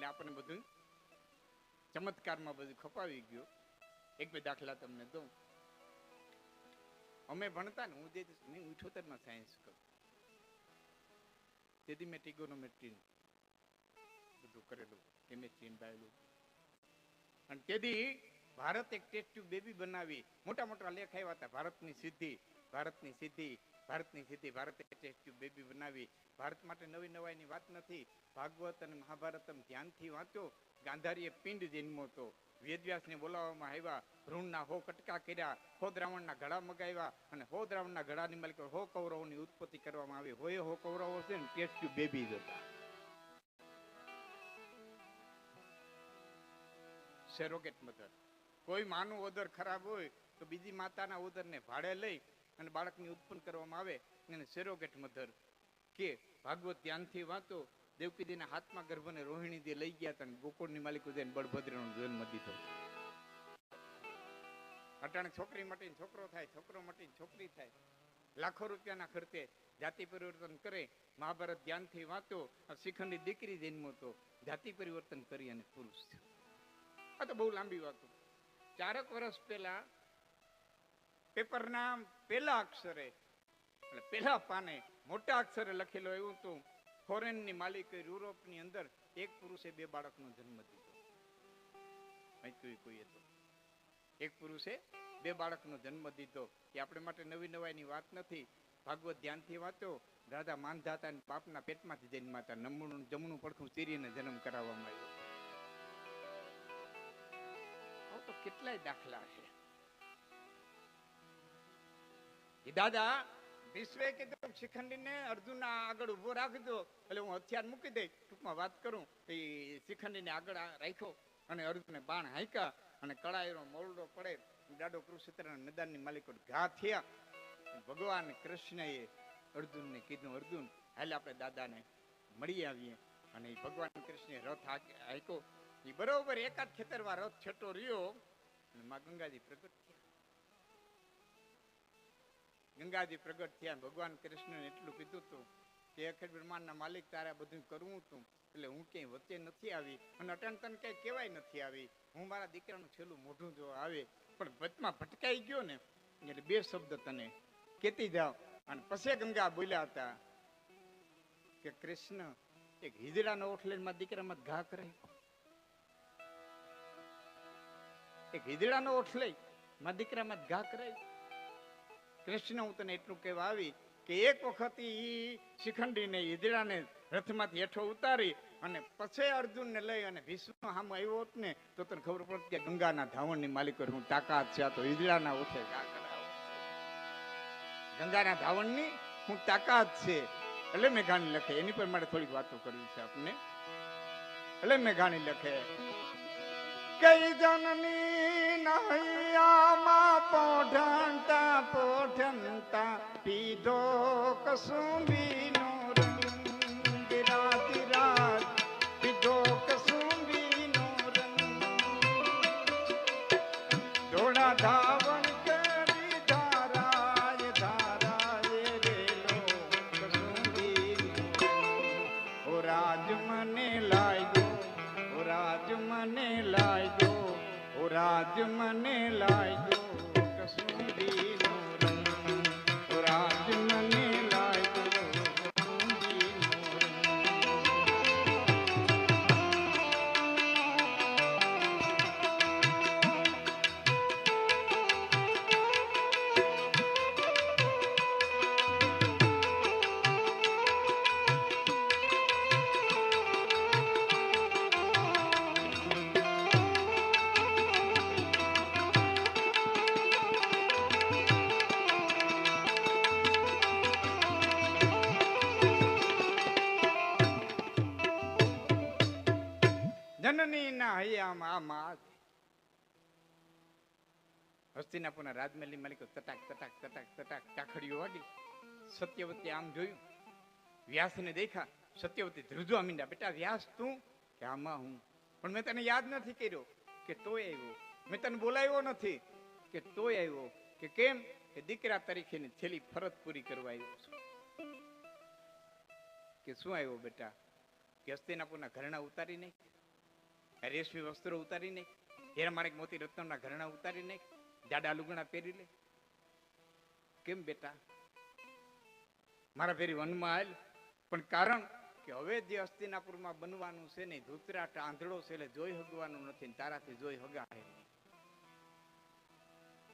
આપણને બધું ચમત્કારમાં બધું ખપાવી ગયું. એક બે દાખલા તમને દઉં. અમે ભણતા ને, હું 78માં સાયન્સ કરું, તેથી મેં ટ્રિગોનોમેટ્રી બધું કરેલું, કેમેસ્ટ્રી બાયોલોજી. અને તેથી ભારત એક ટેસ્ટ ટ્યુબ બેબી બનાવી, મોટા મોટા લેખ આવ્યા હતા, ભારતની સિદ્ધિ, ભારતની સિદ્ધિ, ભારતની સિદ્ધિ. ભારતે ટેસ્ટ ટ્યુબ બેબી બનાવી. ભારત માટે નવી નવાઈની વાત નથી. ભાગવત અને મહાભારત ધ્યાનથી વાંચો. ગાંધારીએ પિંડ જન્મો હતો, વેદવ્યાસને બોલાવવામાં આવ્યા, ભ્રૂણના 100 કટકા કર્યા, 100 દ્રાવણના ઘડા મગાવ્યા, અને 100 દ્રાવણના ઘડાની માલિક 100 કૌરવોની ઉત્પત્તિ કરવામાં આવી. 100 કૌરવો છે ને ટેસ્ટ ટ્યુબ બેબી જ હતા. સેરોગેટ મધર. કોઈ માનું ઉદર ખરાબ હોય તો બીજી માતાના ઉદરને ભાડે લઈ અને બાળકની ઉત્પન્ન કરવામાં આવે, એને સેરોગેટ મધર કે. ભાગવત ધ્યાનથી વાંચો. દેવકીજીના હાથમાં ગર્ભને રોહિણીજી લઈ ગયા હતા, ગોકુળની માલિકો જઈને બળભદ્રનો જન્મ દીધો. અટાણે છોકરી મટીને છોકરો થાય, છોકરો મટીને છોકરી થાય. લાખો રૂપિયાના ખર્ચે જાતિ પરિવર્તન કરે. મહાભારત ધ્યાનથી વાંચો. શિખંડની દીકરી જન્મો તો જાતિ પરિવર્તન કરી અને પુરુષ થયો. આ તો બહુ લાંબી વાતો. 4 વર્ષ પહેલા પેપરના પહેલા અક્ષરે, એટલે પહેલા પાને મોટા અક્ષરે લખેલો એવું હતું, ફોરેનની માલિક યુરોપની અંદર એક પુરુષે 2 બાળકનો જન્મ દીધો. કોઈ હતો, એક પુરુષે 2 બાળકનો જન્મ દીધો. એ આપણે માટે નવી નવાઈની વાત નથી. ભાગવત ધ્યાનથી વાંચો. રાજા માંધાતા બાપના પેટમાંથી જન્માતા, જમણું પડખું ચીરીને જન્મ કરાવવામાં આવ્યો. તો કેટલાય દાખલા છે. દાદા વિશ્વે કીધું શિખંડીને અર્જુનના આગળ ઉભો રાખજો, એટલે હું હથિયાર મૂકી દઈ. ટૂંકમાં વાત કરું, એ શિખંડીને આગળ રાખ્યો અને અર્જુને બાણ હાંક્યા અને કળાયનો મોરડો પડે. દાડો કુરુક્ષેત્રના મેદાનની માલિકો ઘા થયા. ભગવાન કૃષ્ણએ અર્જુનને કીધું, અર્જુન હાલ આપણે દાદાને મળી આવીએ. અને ભગવાન કૃષ્ણે રથ હાંક્યો. એ બરોબર એકાદ ખેતરમાં રથ છેટો રહ્યો અને માં ગંગાજી પ્રગટ થયા. ગંગાજી પ્રગટ થયા. ભગવાન કૃષ્ણને એટલું કીધું હતું કે અખિલ બ્રહ્માંડના માલિક તારે બધું કરવું હતું, એટલે હું ક્યાંય વચ્ચે નથી આવી અને અટાણ તને કઈ કહેવાય નથી આવી. હું મારા દીકરાનું છેલ્લું મોઢું જો આવે, પણ વચમાં ભટકાઈ ગયો ને, એટલે 2 શબ્દ તને કેતી જાવ. અને પછી ગંગા બોલ્યા હતા કે કૃષ્ણ એક હિજડાનો ઓઠ લઈને મારા દીકરામાં ઘા કરાય. એક હિજડાનો ઓઠ લઈ મારા દીકરામાં ઘા કરાય. કૃષ્ણ હું તને એટલું કહેવા આવી કે એક વખત શિખંડીને હિજડાને રથમાંથી હેઠો ઉતારી અને પછી અર્જુનને લઈ અને ભીષ્મ સામે આવ્યો હોત ને તો તને ખબર પડત કે ગંગાના ધાવણની માલિકો હું તાકાત છે. આ તો હિજડાના ઓઠે ઘા કરાવ. ગંગાના ધાવણની હું તાકાત છે. એટલે મેં ગાણી લખે. એની પર મારે થોડીક વાતો કરવી છે આપને. એટલે મેં ગાણી લખે, કઈ જનની નૈયામાં પોઠનતા પીધો કસુંબીનો રંગ. રાતી રાત પીધો કસુંબીનો રંગ. ધોળા ધાવણ કરી ધારાય ધારાય રેલો કસુંબીનો રંગ. ઓ રાજ મને લાગ્યો, ઓ રાજ મને લાગ્યો, ઓ રાજ મને લાગ્યો કસુંબીનો રંગ. ઓ રાજ મને લાગ્યો કસુંબીનો રંગ. જનનીના હૈયામાં આ માં હસ્તિનાપુરના રાજમહેલની માલિકો તટાક તટાક તટાક તટાક ચાખડીઓ વાગી. સત્યવતી આમ જોયું, વ્યાસને દેખા. સત્યવતી ધ્રુજવા મીંડ્યા. બેટા વ્યાસ તું? કે આમાં હું, પણ મેં તને યાદ નથી કર્યો. કે તોય આવ્યો. મેં તને બોલાવ્યો નથી. કે તોય આવ્યો. કે કેમ? કે દીકરા તરીકેની છેલ્લી ફરજ પૂરી કરવા આવ્યો છું. કે શું આવ્યો બેટા? કે હસ્તિનાપુરના ઘરેણા ઉતારી નહીં. રેશમી વસ્ત્રો ઉતારી નાખ, હીરા માણેક મોતી રત્નના ઘરેણા ઉતારી નાખ, જાડા લુગણા પહેરી લે. કેમ બેટા? મારા ફેરી વનમાં આવેલ. પણ કારણ કે હવે જે હસ્તિનાપુરમાં બનવાનું છે ને, ધૂતરાટ આંધળો છે એટલે જોઈ હગવાનું નથી, તારાથી જોઈ હગાય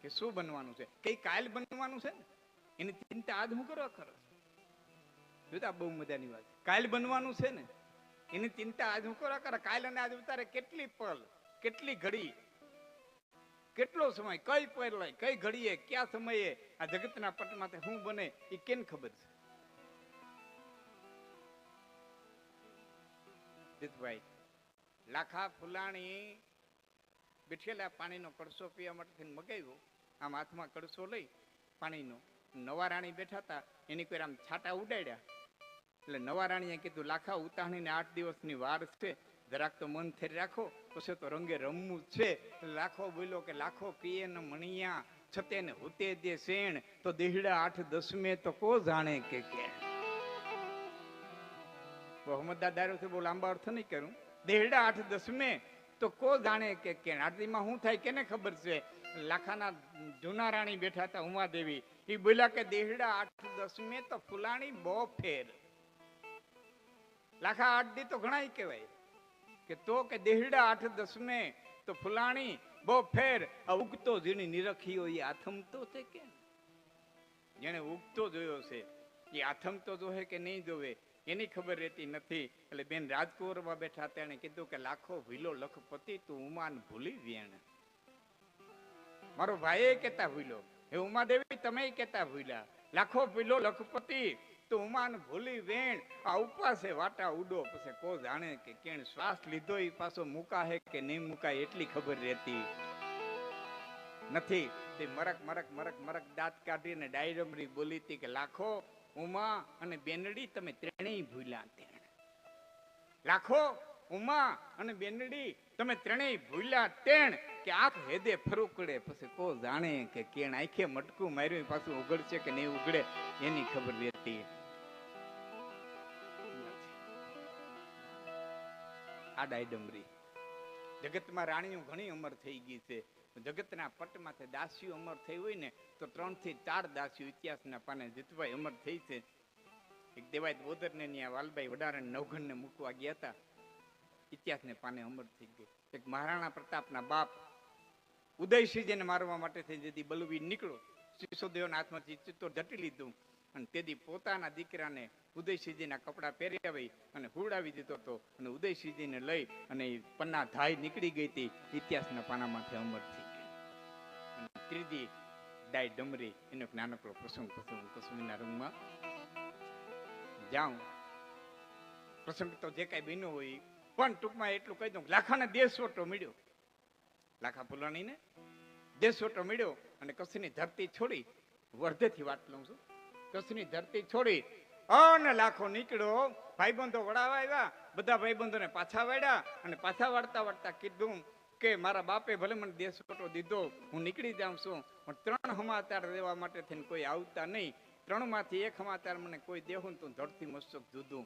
કે શું બનવાનું છે, કઈ કાલ બનવાનું છે ને એની ચિંતા આજ હું કરો ખરો. જોતા બહુ મજાની વાત, કાલ બનવાનું છે ને એની ચિંતા આજ હું કરો કરે. કાલ અને આજ ઉતારે કેટલી પલ, કેટલી ઘડી, કેટલો સમય, કઈ પલ, કઈ ઘડીએ, ક્યાં સમયે આ જગતના પટમાંથી શું બને એ કેમ ખબર છે? જીતભાઈ લાખા ફુલાણી બેઠેલા પાણીનો કળશો પીવા માટે મગાવ્યો. આમ હાથમાં કળશો લઈ પાણીનો. નવા રાણી બેઠા હતા, એની કોઈ આમ છાટા ઉડાડ્યા. એટલે નવા રાણીએ કીધું, લાખા ઉતાણીને 8 દિવસની વાર છે, જરાક તો મન થઈ રાખો, પછી તો રંગે રમવું છે. લાખો બોલ્યો કે લાખો પીએ ને મણિયા, છતે ને હુતે દે શેણ, તો દેહડા 8-10 તો કો જાણે કે મોહમ્મદ દાદારો થી બહુ લાંબા અર્થ નહીં કરું. દેહડા 8-10 તો કો જાણે કે કેણ. આરતીમાં શું થાય કેને ખબર છે? લાખાના જૂના રાણી બેઠા હતા ઉમાદેવી, એ બોલ્યા કે દેહડા 8-10 તો ફુલાણી બહુ ફેર. લાખા 8 દી તો ઘણા કહેવાય કે તો કે દેહડા 8-10 તો ફુલાણી બહુ ફેર. ઉગતો જેની નિરખીઓ એ આથમતો છે કે જેને ઉગતો જોયો છે એ આથમતો જોહે કે નહીં જોવે એની ખબર રહેતી નથી. એટલે બેન રાજકુંવરમાં બેઠા તેને કીધું કે લાખો ભૂલો લખપતિ તું ઉમાન ભૂલી વેણ. મારો ભાઈ કેતા ભૂલો, હે ઉમાદેવી તમે કેતા ભૂલ્યા. લાખો ભૂલો લખપતિ તું ઉમાન ભૂલી વેણ. આ ઉપાસે વાટા ઉડો પછી કો જાણે કે કેણ. શ્વાસ લીધો એ પાછો મુકાય કે નહીં મુકાય એટલી ખબર રહેતી નથી. તે મરક મરક મરક મરક દાંત કાઢીને ડાયરમરી બોલી હતી કે લાખો, ઉમા અને બેનડી તમે ત્રણેય ભૂલ્યા. લાખો, ઉમા અને બેનડી તમે ત્રણેય ભૂલ્યા તેણ કે આંખ હેદે ફરુકડે પછી કો જાણે કે કેણ. આંખે મટકું માર્યું પાછું ઉગડશે કે નહીં ઉગડે એની ખબર રહેતી આ ડાયડમરી. જગતમાં રાણીઓ ઘણી અમર થઈ ગઈ છે. જગતના પટમાંથી દાસીઓ અમર થઈ હોય ને તો 3 થી 4 દાસીઓ ઇતિહાસના પાને જીતભાઈ અમર થઈ છે. એક દેવાયત બોદરને ત્યાં વાલભાઈ વડારણ નવઘણને મૂકવા ગયા હતા, ઇતિહાસને પાને અમર થઈ ગઈ. એક મહારાણા પ્રતાપના બાપ ઉદયસિંહજીને મારવા માટે થઈ જેથી બલવીર નીકળો, શિશોદેવના હાથમાંથી ચિત્તો ઝટી લીધું અને તેથી પોતાના દીકરાને ઉદયસિંહજીના કપડાં પહેરાવી અને હુડાવી દીધો હતો અને ઉદયસિંહજીને લઈ અને પન્ના ધાઈ નીકળી ગઈ હતી. ઇતિહાસના પાનામાંથી અમર થઈ ગઈ. અને ત્રીજી ડાય ડમરી એનો એક નાનકડો પ્રસંગ કસમીરના રૂમમાં જાઉં. પ્રસંગ તો જે કઈ બન્યો હોય પણ ટૂંકમાં એટલું કહી દઉં. લાખાને દેશવટો મળ્યો, લાખા ફુલાણીને દેશવટો મળ્યો અને કચ્છની ધરતી છોડી, વર્ધેથી વાત લઉં છું, કચ્છની ધરતી છોડી અને લાખો નીકળ્યો. ભાઈબંધો વડાવા આવ્યા, બધા ભાઈબંધોને પાછા વાળ્યા અને પાછા વાળતા વાળતા કીધું કે મારા બાપે ભલે મને દેશવટો દીધો, હું નીકળી જાઉં છું, પણ 3 સમાચાર દેવા માટે થઈને કોઈ આવતા નહીં. 3 માંથી 1 સમાચાર મને કોઈ દેવું તો ધરતી મસ્તક જુદું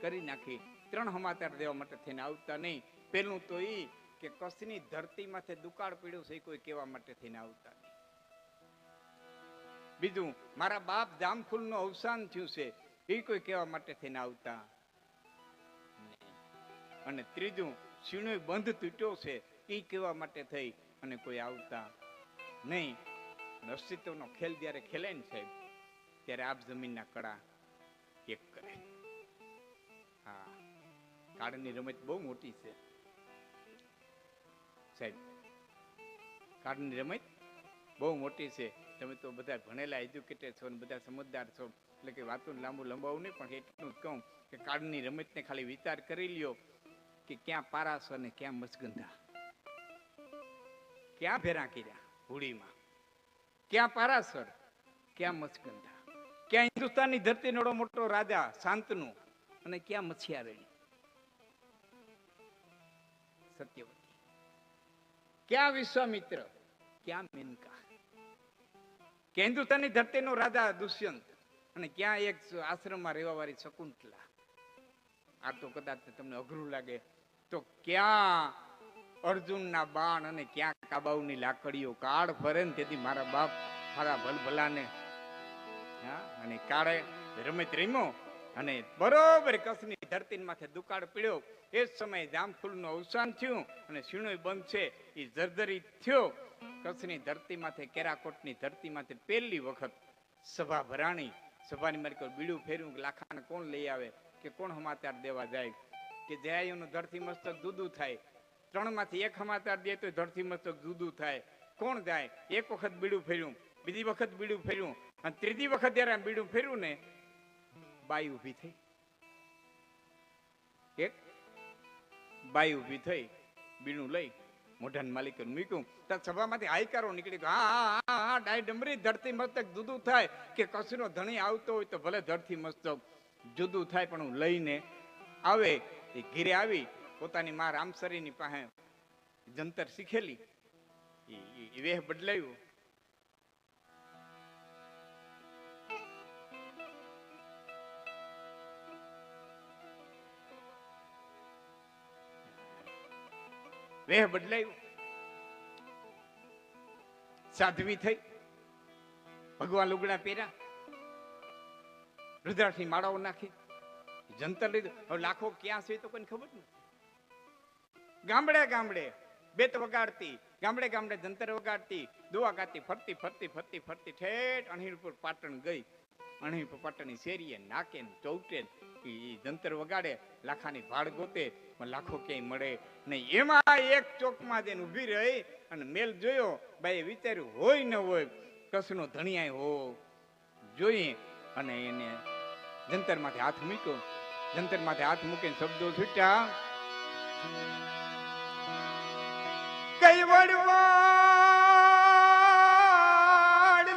કરી નાખી. 3 સમાચાર દેવા માટે થઈને આવતા નહીં. પેલું તો ઈ કે કચ્છની ધરતીમાંથી દુકાળ પીડ્યું છે કોઈ કહેવા માટે થઈને આવતા નહીં. બીજું મારા બાપ જામફૂલનું અવસાન થયું છે એ કોઈ કહેવા માટે થઈને આવતા. અને ત્રીજું શીણો બંધ તૂટ્યો છે એ કહેવા માટે થઈ અને કોઈ આવતા નહીં. અસ્તિત્વનો ખેલ જ્યારે ખેલાય ને સાહેબ, ત્યારે આપ જમીનના કડા એક કરે. હા, કાળની રમત બહુ મોટી છે સાહેબ, કાળની રમત બહુ મોટી છે. તમે તો બધા ભણેલા એજ્યુકેટેડ છો ને બધા સમજદાર છો એટલે કે વાતો લાંબુ લંબાવું નહીં, પણ એટલું જ કહું કે કાળની રમતને ખાલી વિચાર કરી લ્યો કે ક્યાં પારાસર ને ક્યાં મચગંધા, ક્યાં ભેરા કર્યા હોળીમાં, ક્યાં પારાસર ક્યાં મચગંધા, ક્યાં હિન્દુસ્તાનની ધરતીનો મોટો રાજા શાંતનુ અને ક્યાં મછિયારણી સત્યવતી, ક્યાં વિશ્વામિત્ર ક્યાં મેનકા, કે હિન્દુસ્તાનની ધરતીનો રાજા દુષ્યંત અને ક્યાં એક આશ્રમમાં રહેવા વાળી શકુંતલા. આ તો કદાચ તમને અઘરું લાગે તો ક્યાં અર્જુનના બાણ અને ક્યાં કાબાઉની લાકડીઓ કાળ ફરે ને તેથી મારા બાપ મારા ભલભલાને અને કાળે રમત રમ્યો અને બરોબર કચ્છની ધરતી માથે દુકાળ પીડ્યો. એ જ સમયે જામફૂલનું અવસાન થયું અને શીણોય બંધ છે એ જર્જરિત થયો. કચ્છની ધરતી માથે કેરાકોટની ધરતી માથે પહેલી વખત સભા ભરાણી. સભાની મારી કોઈ બીડું ફેર્યું કે લાખાને કોણ લઈ આવે કે કોણ સમાચાર દેવા જાય કે જયાયુનું ધરતી મસ્તક જુદું થાય. 3 માંથી 1 સમાચાર દે તો ધરતી મસ્તક જુદું થાય. કોણ જાય? એક વખત બીડું ફેર્યું, બીજી વખત બીડું ફેર્યું અને ત્રીજી વખત જયારે બીડું ફેર્યું ને બાઈ ઊભી થઈ. એક બાઈ ઊભી થઈ બીડું લઈ મોઢાના માલિક મૂક્યું. ત્યાં સભામાંથી હાઈકારો નીકળી ગયો. હા હા હા ડાય ડમરી ધરતી મસ્તક જુદું થાય કે કચ્છનો ધણી આવતો હોય તો ભલે ધરતી મસ્તક જુદું થાય પણ હું લઈને આવે. એ ઘીરે આવી પોતાની માં રામસરીની પાસે જંતર શીખેલી એ વેહ બદલાયું. વેહ બદલાયું. સાધ્વી થઈ, ભગવાન લુગડા પહેર્યા, રુદ્રાક્ષની માળાઓ નાખી, જંતર લીધું. હવે લાખો ક્યાં છે તો કોઈને ખબર નથી. ગામડે ગામડે બેત વગાડતી, ગામડે ગામડે જંતર વગાડતી, દુઆ ગાતી, ફરતી ફરતી ફરતી ફરતી ઠેઠ અણહિરપુર પાટણ ગઈ. અણહિરપુર પાટણની શેરીએ નાકે ચૌટે જંતર વગાડે, લાખાની ભાડ ગોતે પણ લાખો ક્યાંય મળે નહીં. એમાં એક ચોકમાં જઈને ઊભી રહી અને મેલ જોયો. બાઈએ વિચાર્યું હોય ન હોય કચ્છનો ધણિયાય હો જોઈએ અને એને જંતર માંથી હાથ મૂક્યો. જંતર માંથી હાથ મૂકીને શબ્દો છૂટ્યા. કઈ વડવાડ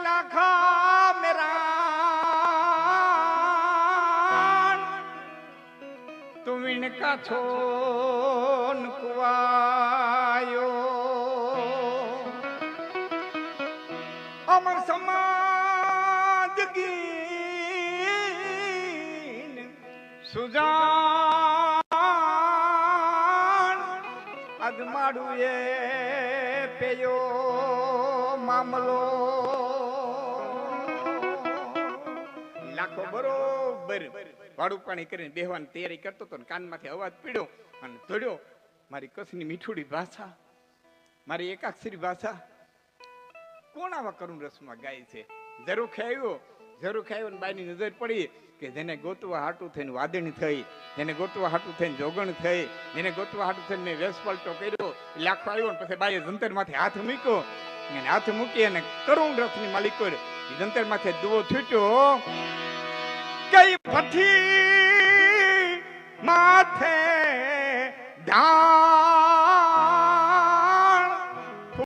લાખા મેરા તું વિણકા છો કુવાયો અમર સમાજ ગીન સુજાન અદમાડું એ પેયો મામલો. લાખો બરોબર વાડું પાણી કરીને બેહવાની તૈયારી કરતો હતો. કાનમાંથી અવાજ પીડ્યો અને ધોડ્યો. મારી કચ્છની મીઠુડી ભાષા, મારી એકાક્ષરી ભાષા કોણ આવા કરુણ રસમાં ગાય છે. ઝરૂખ આવ્યો ને બાઈની નજર પડી કે જેને ગોતવા હાટું થઈને વાદણી થઈ, જેને ગોતવા હાટું થઈને જોગણ થઈ, જેને ગોતવા હાટું થઈને મેં વેસપલટો કર્યો. લાખો આવ્યો ને પછી બાઈએ જંતર માંથી હાથ મૂક્યો અને હાથ મૂકી અને કરુણ રસની માલિકો જંતર માથે દુવો છૂટ્યો. કઈ પઠી માથે ધા